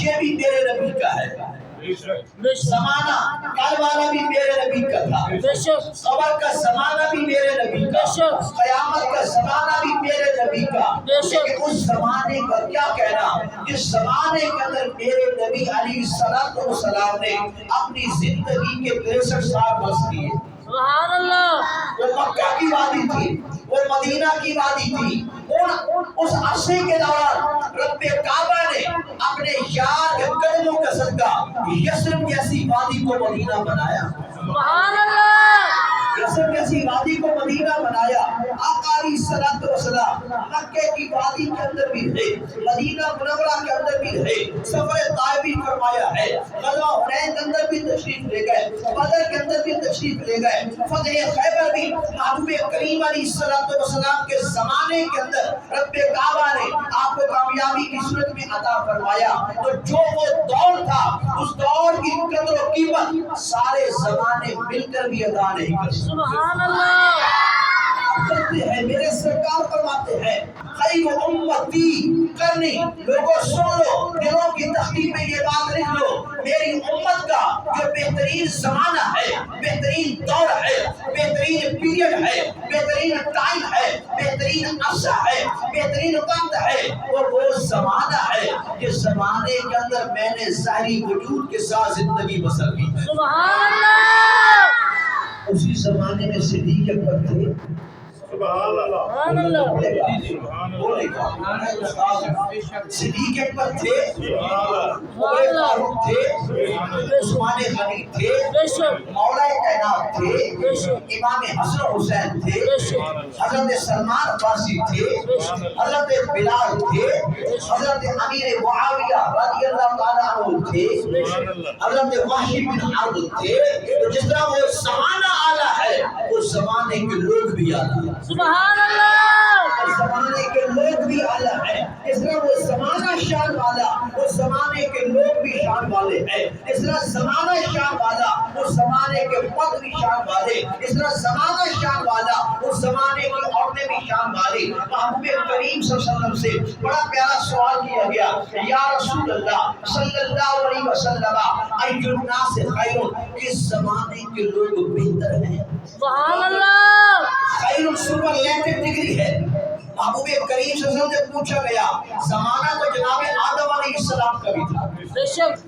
یہ بھی میرے نبی کا ہے. زمانہ کل والا بھی میرے نبی کا تھا. صبر کا زمانہ بھی میرے نبی کا. قیامت کا زمانہ بھی میرے نبی کا. لیکن اس زمانے کا کیا کہنا جس زمانے کے اندر میرے نبی علیہ السلام نے اپنی زندگی کے 63 سال بس کیے. سبحان اللہ. وہ مکہ کی وادی تھی, وہ مدینہ کی وادی تھی. اس عرصے کے دوران رب کعبہ نے اپنے یار کے قدموں کا صدقہ یثرب جیسی وادی کو مدینہ بنایا. سبحان اللہ. یثرب جیسی وادی کو مدینہ بنایا. آقا علیہ السلام مکے کی وادی کے اندر بھی رہے, مدینہ منورہ کے اندر بھی رہے, سفر طائف بھی فرمایا ہے, غزوہ حنین کے اندر بھی تشریف لے گئے, بدر کے اندر بھی تشریف لے گئے, فتح خیبر بھی محبوب کریم علیہ السلام کے زمانے کے اندر رب کعبہ نے آپ کو کامیابی کی صورت میں عطا فرمایا. تو جو وہ دور تھا اس دور کی قدر و قیمت سارے زمانے مل کر بھی ادا نہیں کر سکتے. سبحان اللہ. کرتے ہیں میرے سرکار فرماتے ہیں خیر امتی کرنی. لوگوں سن لو, دلوں کی تختی میں یہ بات لکھ لو, میری امت کا جو بہترین زمانہ ہے, بہترین دور ہے, بہترین پیریڈ ہے, بہترین ٹائم ہے, بہترین عرصہ ہے, بہترین وقت ہے, وہ زمانہ ہے جس زمانے کے اندر میں نے ظاہری وجود کے ساتھ زندگی بسر کی. سبحان اللہ. اسی زمانے میں صدیق اکبر تھے. سبحان اللہ. سبحان اللہ. صدیق اکبر تھے, عمر فاروق تھے, عثمان غنی تھے, مولا کائنات تھے, امام حسن حسین تھے, حضرت سلمان فارسی تھے, حضرت بلال تھے, حضرت امیر معاویہ رضی اللہ تعالیٰ عنہ تھے, حضرت وحشی بن حرب تھے. تو جس طرح وہ زمانہ اعلیٰ ہے اس زمانے کے لوگ بھی اعلیٰ ہیں. سبحان اللہ. اس زمانے کے لوگ بھی اعلیٰ ہیں. اس طرح وہ زمانہ شان والا اس زمانے کے لوگ بھی شان والے ہیں. اس طرح زمانہ شان والا اس زمانے کے مرد بھی شان والے. اس طرح زمانہ شان والا اس زمانے کی عورتیں بھی شان والی. محبوب کریم صلی اللہ علیہ وسلم سے بڑا پیارا سوال کیا گیا, یا رسول اللہ صلی اللہ علیہ وسلم ای الناس خیر, کس زمانے کے لوگ بہتر ہیں؟ سبحان اللہ. خیر سپرلیٹو ڈگری ہے. محبوب کریم صلی اللہ علیہ وسلم سے پوچھا گیا, زمانہ تو جناب آدم علیہ السلام کا بھی تھا, بے شک.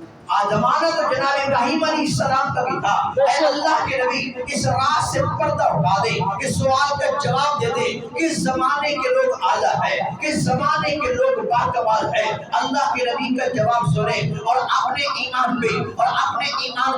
زمانہ تو جناب ابراہیم علیہ السلام کا بھی تھا. اے اللہ کے نبی اس راز سے پردہ اٹھا دے, اس سوال کا جواب دے دے, کس زمانے کے لوگ اعلیٰ ہیں, کس زمانے کے لوگ باکمال ہیں. اللہ کے نبی کا جواب سنیں اور اپنے ایمان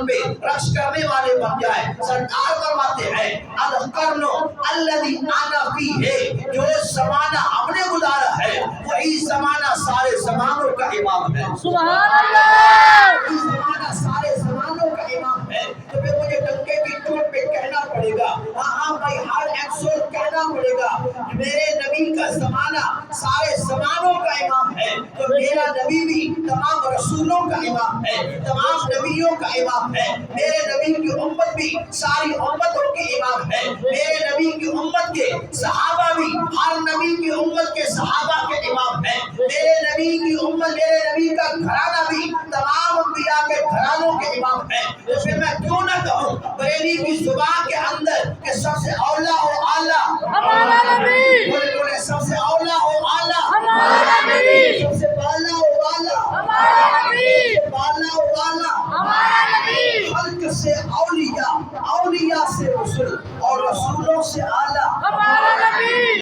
پہ رقص کرنے والے بن جائیں. سرکار فرماتے ہیں القرن الذی انا فیہ, جو زمانہ ہم نے گزارا ہے وہی زمانہ سارے زمانوں کا امام ہے. سبحان اللہ. زمانہ سارے زمانوں کا امام ہے. تو پھر مجھے ڈنکے کی چوٹ پہ کہنا پڑے گا, ہاں بھائی ہر ایپیسوڈ کہنا پڑے گا, میرے نبی کا زمانہ سارے زمانوں کا امام ہے. تو میرا نبی بھی تمام رسولوں کا امام ہے, تمام نبیوں کا امام ہے. میرے نبی کی امت بھی ساری امتوں کے امام ہے. میرے نبی کی امت کے صحابہ بھی ہر نبی کی امت کے صحابہ کے امام ہے. میرے نبی کی امت, میرے نبی کا گھرانہ بھی تمام انبیاء کے گھرانوں کے امام ہے. تو پھر میں کیوں نہ کہوں بریلی کی زبان کے اندر کہ سب سے اولا ہو اعلیٰ ہمارا نبی, بولے سب سے اولا ہو اعلیٰ ہمارا نبی, سب سے بالا ہو اعلیٰ ہمارا نبی, بالا ہو اعلیٰ. ہمارا نبی, خلق سے اولیاء, اولیاء سے رسول اور رسولوں سے اعلیٰ. ہمارا نبی.